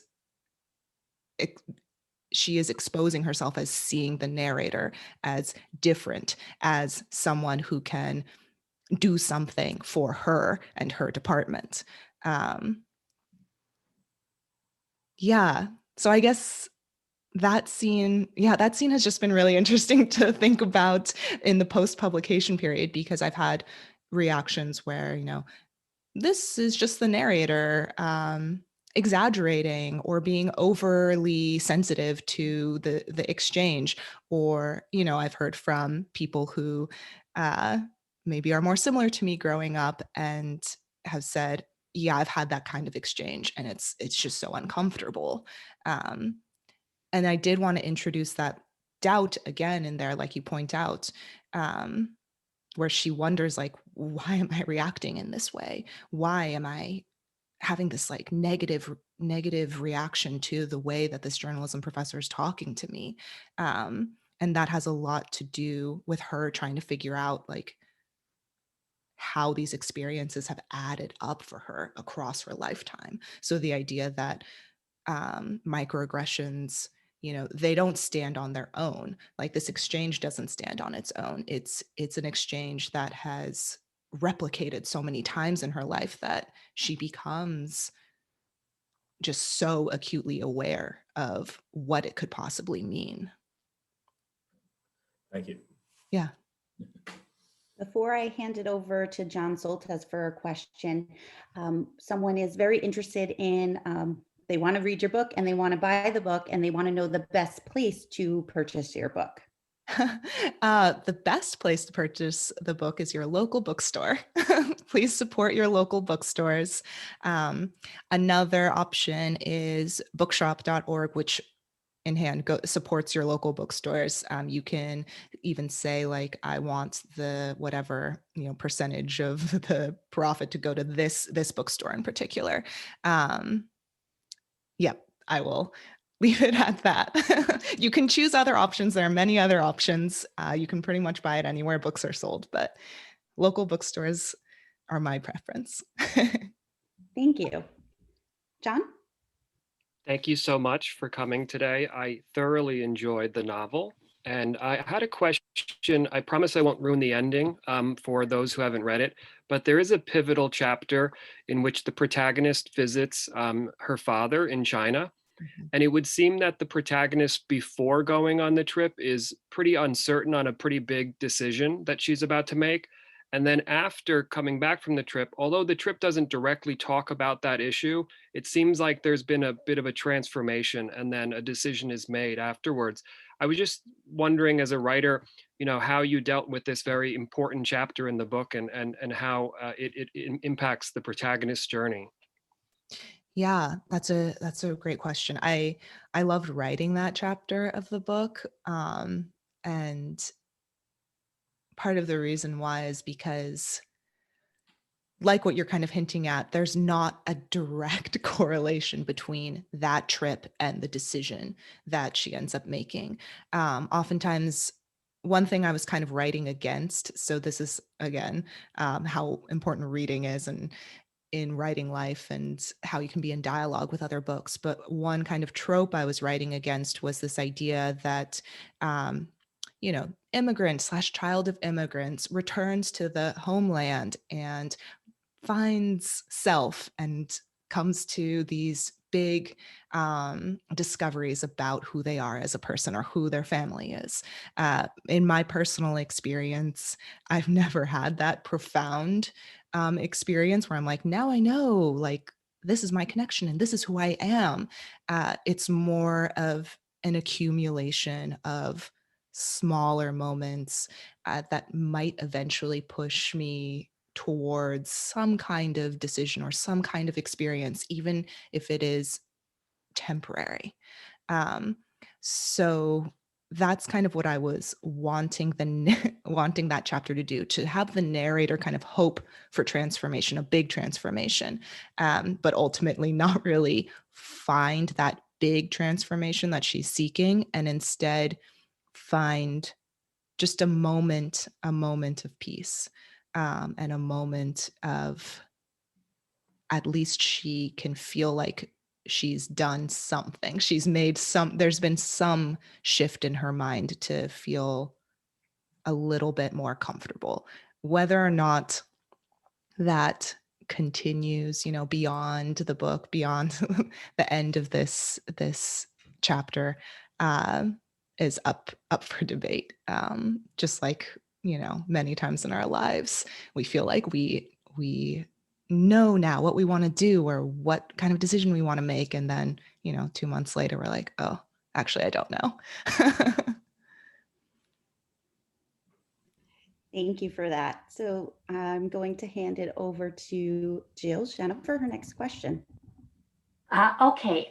exposing herself as seeing the narrator as different, as someone who can do something for her and her department. Um, yeah. So I guess that scene has just been really interesting to think about in the post-publication period, because I've had reactions where, this is just the narrator exaggerating or being overly sensitive to the exchange. Or, I've heard from people who uh, maybe are more similar to me growing up and have said, yeah, I've had that kind of exchange, and it's just so uncomfortable. Um, And I did want to introduce that doubt again in there, like you point out, where she wonders, like, why am I reacting in this way? Why am I having this like negative reaction to the way that this journalism professor is talking to me? And that has a lot to do with her trying to figure out like how these experiences have added up for her across her lifetime. So the idea that microaggressions, they don't stand on their own. Like this exchange doesn't stand on its own. It's an exchange that has replicated so many times in her life that she becomes just so acutely aware of what it could possibly mean. Thank you. Yeah. Before I hand it over to John Soltesz for a question, someone is very interested in, they want to read your book and they want to buy the book and they want to know the best place to purchase your book. The best place to purchase the book is your local bookstore. Please support your local bookstores. Another option is bookshop.org, which in hand supports your local bookstores. You can even say like, I want the whatever percentage of the profit to go to this bookstore in particular. Yep, I will leave it at that. You can choose other options. There are many other options. You can pretty much buy it anywhere books are sold, but local bookstores are my preference. Thank you. John? Thank you so much for coming today. I thoroughly enjoyed the novel. And I had a question. I promise I won't ruin the ending for those who haven't read it, but there is a pivotal chapter in which the protagonist visits her father in China. And it would seem that the protagonist before going on the trip is pretty uncertain on a pretty big decision that she's about to make. And then after coming back from the trip, although the trip doesn't directly talk about that issue, it seems like there's been a bit of a transformation and then a decision is made afterwards. I was just wondering as a writer, how you dealt with this very important chapter in the book and how it impacts the protagonist's journey. Yeah, that's a great question. I loved writing that chapter of the book. And part of the reason why is because, like what you're kind of hinting at, there's not a direct correlation between that trip and the decision that she ends up making. Oftentimes, one thing I was kind of writing against, so this is, again, how important reading is and in writing life and how you can be in dialogue with other books. But one kind of trope I was writing against was this idea that, immigrant / child of immigrants returns to the homeland and finds self and comes to these big discoveries about who they are as a person or who their family is. In my personal experience, I've never had that profound experience where I'm like, now I know, like, this is my connection and this is who I am. It's more of an accumulation of smaller moments that might eventually push me towards some kind of decision or some kind of experience, even if it is temporary. Um, so that's kind of what I was wanting wanting that chapter to do, to have the narrator kind of hope for transformation, a big transformation, but ultimately not really find that big transformation that she's seeking, and instead find just a moment of peace, and a moment of, at least she can feel like she's done something. There's been some shift in her mind to feel a little bit more comfortable. Whether or not that continues, beyond the book, beyond the end of this chapter, is up for debate. Just like, many times in our lives, we feel like we know now what we want to do or what kind of decision we want to make, and then 2 months later we're like, oh, actually I don't know. Thank you for that. So I'm going to hand it over to Jill Jennifer for her next question. Okay.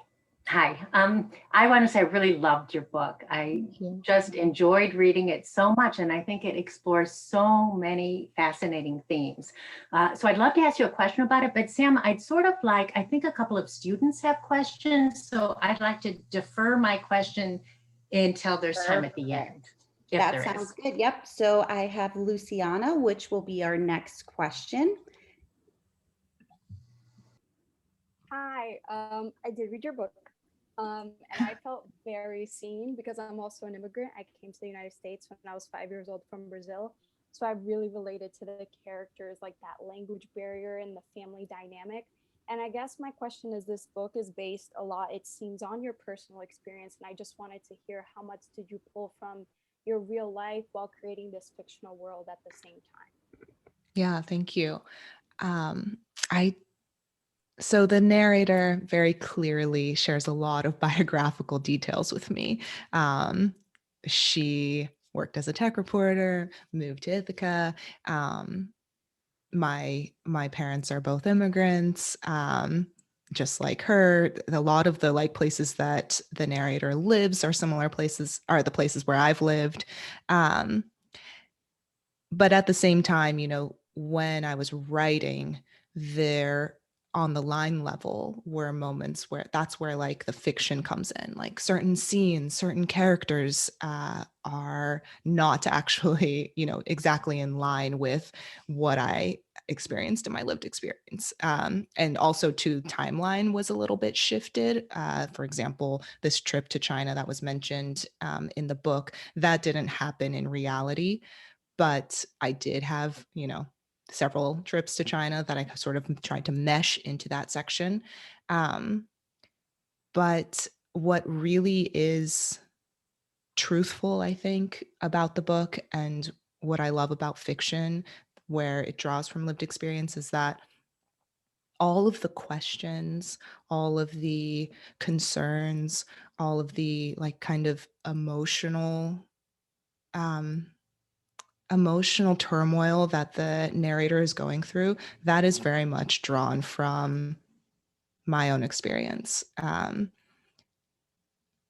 Hi. I want to say I really loved your book. I just enjoyed reading it so much, and I think it explores so many fascinating themes. So I'd love to ask you a question about it, but Sam, I'd sort of like, I think a couple of students have questions, so I'd like to defer my question until there's time at the end. That sounds good. Yep. So I have Luciana, which will be our next question. Hi, I did read your book, and I felt very seen because I'm also an immigrant. I came to the United States when I was 5 years old from Brazil. So I really related to the characters, like that language barrier and the family dynamic. And I guess my question is, this book is based a lot, it seems, on your personal experience. And I just wanted to hear, how much did you pull from your real life while creating this fictional world at the same time? Yeah, thank you. I So the narrator very clearly shares a lot of biographical details with me. She worked as a tech reporter, moved to Ithaca. My parents are both immigrants, just like her. A lot of the like places that the narrator lives are similar places, are the places where I've lived. Um, but at the same time, when I was writing, there on the line level were moments where that's where like the fiction comes in, like certain scenes, certain characters are not actually, exactly in line with what I experienced in my lived experience. And also too, timeline was a little bit shifted. For example, this trip to China that was mentioned in the book, that didn't happen in reality. But I did have, several trips to China that I sort of tried to mesh into that section. Um, but what really is truthful, I think, about the book and what I love about fiction, where it draws from lived experience, is that all of the questions, all of the concerns, all of the like kind of um, emotional turmoil that the narrator is going through, that is very much drawn from my own experience.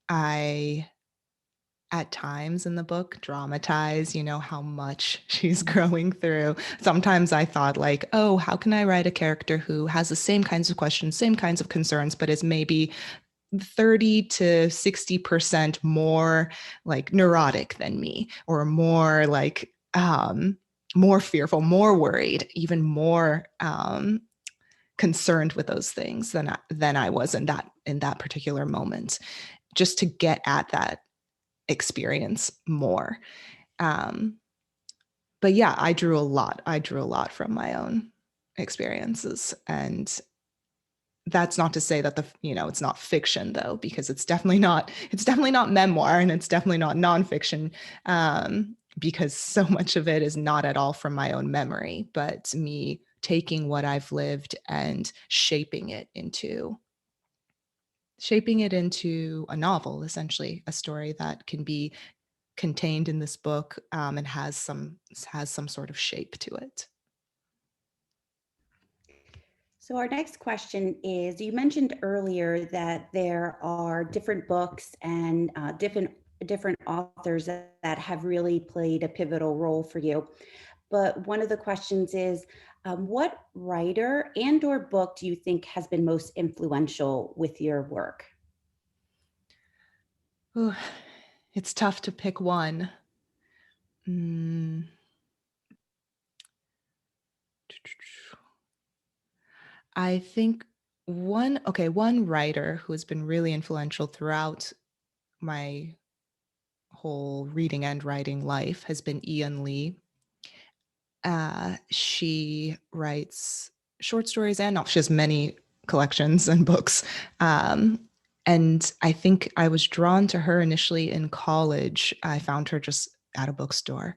I, at times in the book, dramatize, how much she's growing through. Sometimes I thought, like, oh, how can I write a character who has the same kinds of questions, same kinds of concerns, but is maybe 30 to 60% more like neurotic than me, or more like more fearful, more worried, even more concerned with those things than I was in that particular moment, just to get at that experience more. But yeah, I drew a lot from my own experiences. And that's not to say that it's not fiction, though, because it's definitely not memoir, and it's definitely not nonfiction, because so much of it is not at all from my own memory, but me taking what I've lived and shaping it into a novel, essentially a story that can be contained in this book, and has some sort of shape to it. So our next question is, you mentioned earlier that there are different books and different authors that have really played a pivotal role for you. But one of the questions is, what writer and or book do you think has been most influential with your work? Ooh, it's tough to pick one. I think one writer who has been really influential throughout my whole reading and writing life has been Ian Lee. She writes short stories and novels. She has many collections and books. And I think I was drawn to her initially in college. I found her just at a bookstore.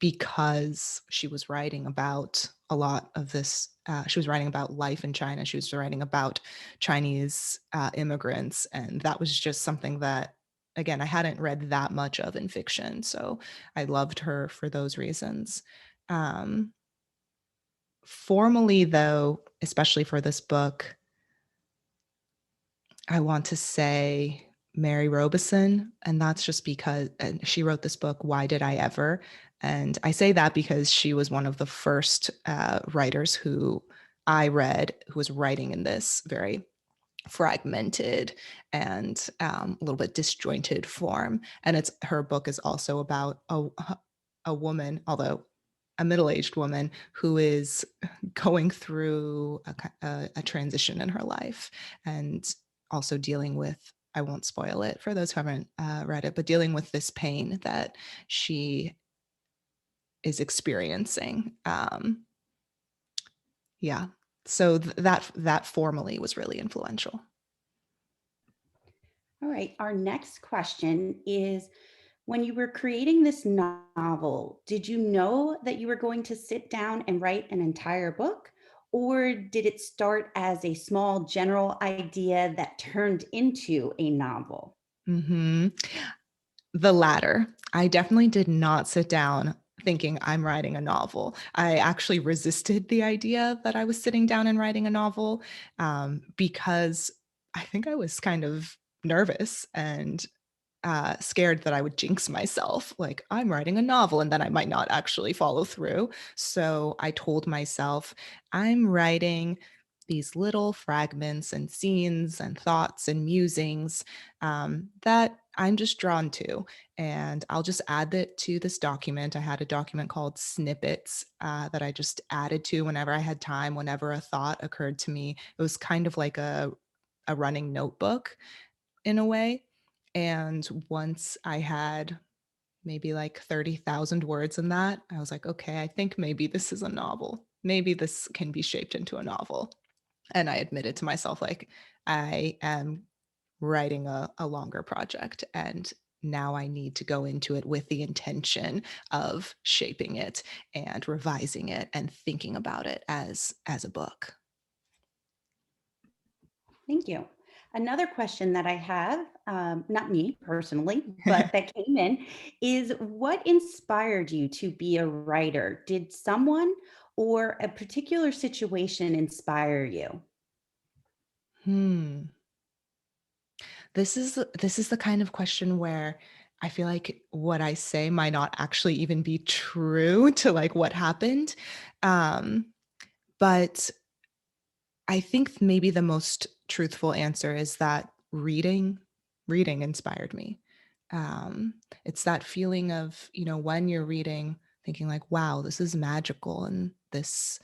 Because she was writing about a lot of this. She was writing about life in China. She was writing about Chinese immigrants. And that was just something that, again, I hadn't read that much of in fiction. So I loved her for those reasons. Formally, though, especially for this book, I want to say Mary Robeson, and that's just because she wrote this book, Why Did I Ever? And I say that because she was one of the first writers who I read who was writing in this very fragmented and a little bit disjointed form. And her book is also about a woman, although a middle-aged woman, who is going through a transition in her life and also dealing with, I won't spoil it for those who haven't read it, but dealing with this pain that she is experiencing. Yeah. So that formally was really influential. All right. Our next question is, when you were creating this novel, did you know that you were going to sit down and write an entire book? Or did it start as a small general idea that turned into a novel? Mm-hmm. The latter. I definitely did not sit down thinking I'm writing a novel. I actually resisted the idea that I was sitting down and writing a novel because I think I was kind of nervous and scared that I would jinx myself. Like, I'm writing a novel and then I might not actually follow through. So I told myself, I'm writing these little fragments and scenes and thoughts and musings that I'm just drawn to. And I'll just add that to this document. I had a document called Snippets that I just added to whenever I had time, whenever a thought occurred to me. It was kind of like a running notebook in a way. And once I had maybe like 30,000 words in that, I was like, okay, I think maybe this is a novel. Maybe this can be shaped into a novel. And I admitted to myself, like, I am writing a longer project. And now I need to go into it with the intention of shaping it and revising it and thinking about it as a book. Thank you. Another question that I have, not me personally, but that came in, is what inspired you to be a writer? Did someone or a particular situation inspire you? Hmm. This is the kind of question where I feel like what I say might not actually even be true to like what happened. Um, but I think maybe the most truthful answer is that reading inspired me. It's that feeling of, when you're reading, thinking like, wow, this is magical and is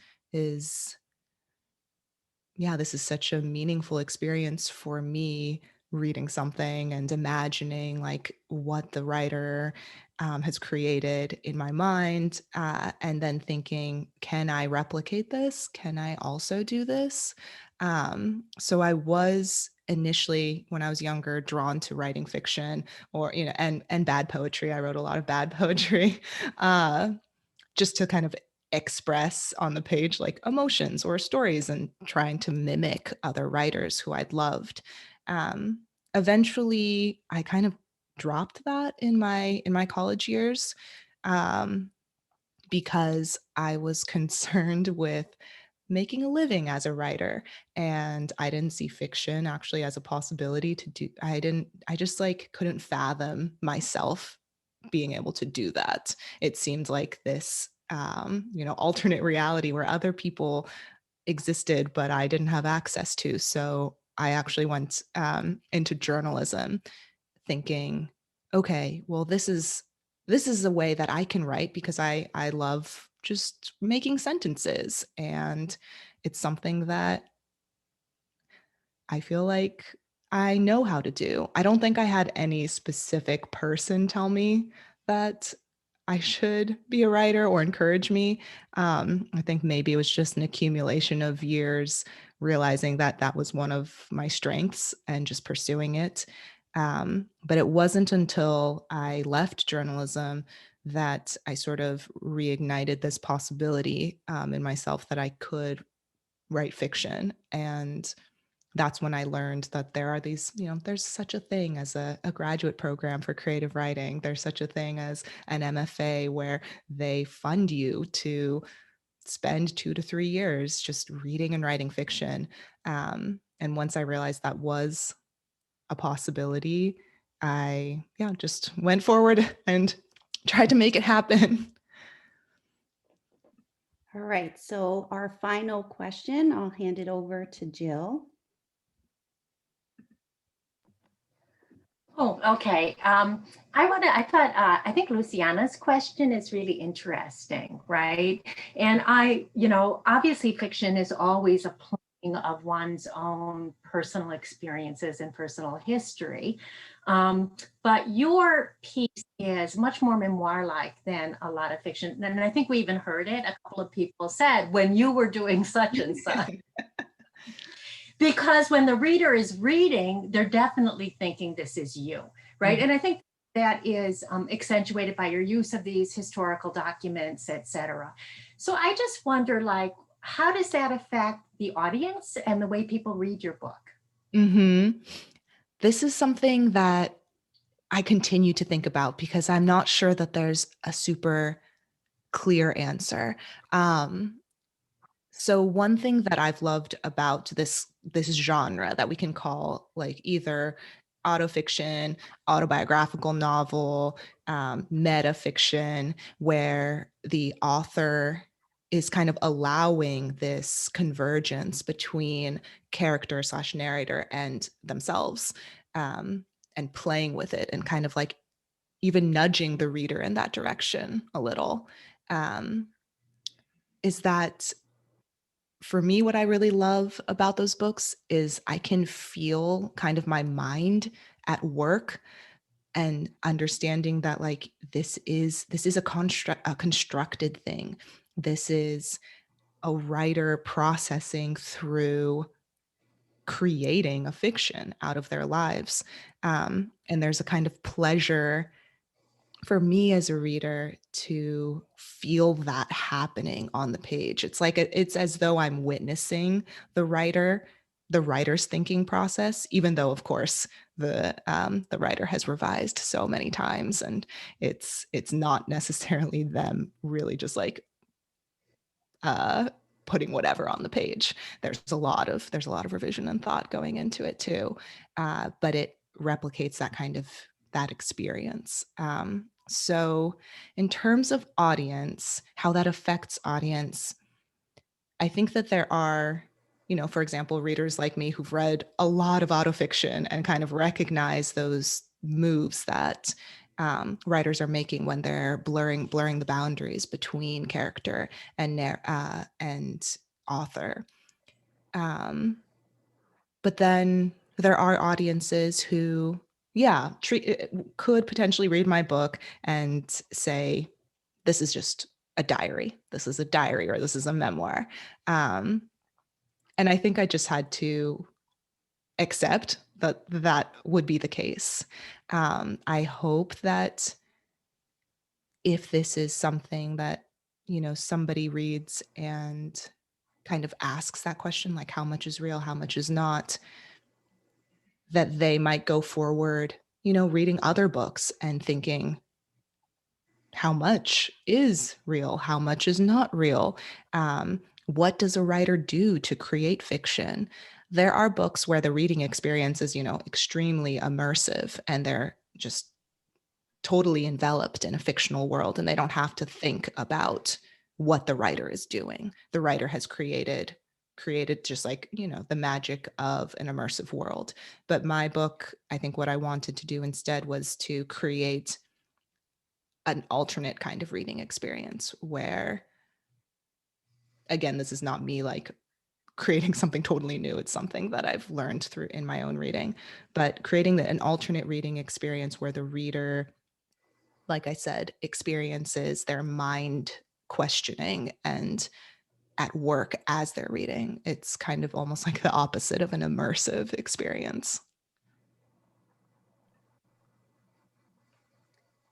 this is such a meaningful experience for me, reading something and imagining like what the writer has created in my mind, and then thinking, can I replicate this? Can I also do this? So I was initially, when I was younger, drawn to writing fiction, or and bad poetry. I wrote a lot of bad poetry. uh, just to kind of express on the page like emotions or stories and trying to mimic other writers who I'd loved. Eventually, I kind of dropped that in my college years, um, because I was concerned with making a living as a writer, and I didn't see fiction actually as a possibility to do. I just like couldn't fathom myself being able to do that. It seemed like this alternate reality where other people existed but I didn't have access to. So I actually went into journalism, thinking, okay, well, this is a way that I can write, because I love just making sentences, and it's something that I feel like I know how to do. I don't think I had any specific person tell me that I should be a writer or encourage me. I think maybe it was just an accumulation of years realizing that that was one of my strengths and just pursuing it. But it wasn't until I left journalism that I sort of reignited this possibility in myself that I could write fiction. And that's when I learned that there are these, there's such a thing as a graduate program for creative writing. There's such a thing as an MFA where they fund you to spend 2 to 3 years just reading and writing fiction. And once I realized that was a possibility, I just went forward and tried to make it happen. All right, so our final question, I'll hand it over to Jill. Oh, okay. I think Luciana's question is really interesting, right? And obviously fiction is always a playing of one's own personal experiences and personal history. But your piece is much more memoir-like than a lot of fiction. And I think we even heard it. A couple of people said, when you were doing such and such. Because when the reader is reading, they're definitely thinking this is you, right? Mm-hmm. And I think that is accentuated by your use of these historical documents, et cetera. So I just wonder, like, how does that affect the audience and the way people read your book? Mm-hmm. This is something that I continue to think about because I'm not sure that there's a super clear answer. So one thing that I've loved about this genre that we can call like either autofiction, autobiographical novel, meta fiction, where the author is kind of allowing this convergence between character / narrator and themselves, and playing with it and kind of like even nudging the reader in that direction a little. Is that for me, what I really love about those books is I can feel kind of my mind at work and understanding that like this is a constructed thing. This is a writer processing through creating a fiction out of their lives. And there's a kind of pleasure for me as a reader to feel that happening on the page. It's like it's as though I'm witnessing the writer's thinking process, even though of course the writer has revised so many times, and it's not necessarily them really just like putting whatever on the page. There's a lot of revision and thought going into it too, but it replicates that experience. So in terms of audience, how that affects audience, I think that there are, for example, readers like me who've read a lot of autofiction and kind of recognize those moves that writers are making when they're blurring the boundaries between character and author. But then there are audiences who, could potentially read my book and say, this is just a diary. This is a diary, or this is a memoir. And I think I just had to accept that would be the case. I hope that if this is something that, somebody reads and kind of asks that question, like how much is real, how much is not, that they might go forward, reading other books and thinking, how much is real? How much is not real? What does a writer do to create fiction? There are books where the reading experience is, extremely immersive and they're just totally enveloped in a fictional world and they don't have to think about what the writer is doing. The writer has created just like, the magic of an immersive world. But my book, I think what I wanted to do instead was to create an alternate kind of reading experience where, again, this is not me like creating something totally new. It's something that I've learned through in my own reading, but creating an alternate reading experience where the reader, like I said, experiences their mind questioning and at work as they're reading. It's kind of almost like the opposite of an immersive experience.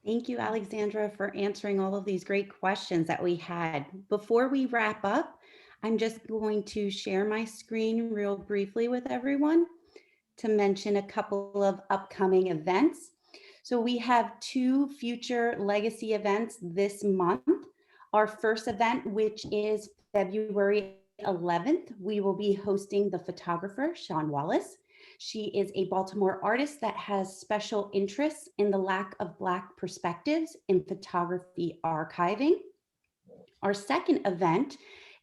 Thank you, Alexandra, for answering all of these great questions that we had. Before we wrap up, I'm just going to share my screen real briefly with everyone to mention a couple of upcoming events. So we have 2 future legacy events this month. Our first event, which is February 11th, we will be hosting the photographer, Sean Wallace. She is a Baltimore artist that has special interests in the lack of Black perspectives in photography archiving. Our second event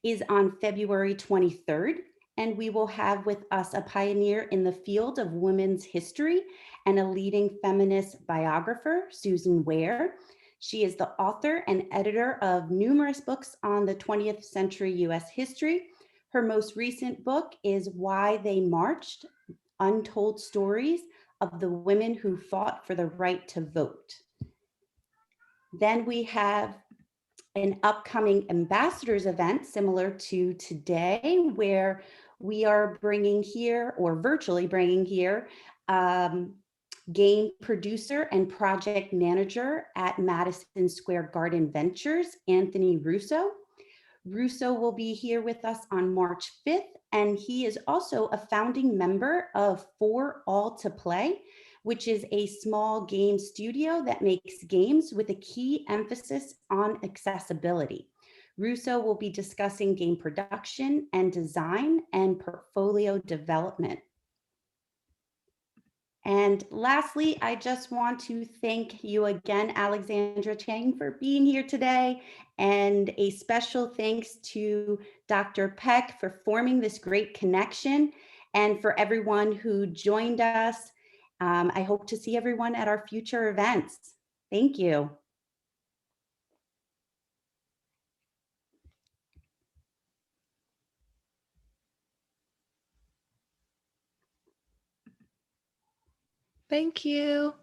is on February 23rd, and we will have with us a pioneer in the field of women's history and a leading feminist biographer, Susan Ware. She is the author and editor of numerous books on the 20th century US history. Her most recent book is Why They Marched: Untold Stories of the Women Who Fought for the Right to Vote. Then we have an upcoming ambassadors event similar to today, where we are bringing here, or virtually bringing here, game producer and project manager at Madison Square Garden Ventures, Anthony Russo. Russo will be here with us on March 5th, and he is also a founding member of For All to Play, which is a small game studio that makes games with a key emphasis on accessibility. Russo will be discussing game production and design and portfolio development. And lastly, I just want to thank you again, Alexandra Chang, for being here today. And a special thanks to Dr. Peck for forming this great connection, and for everyone who joined us. I hope to see everyone at our future events. Thank you. Thank you.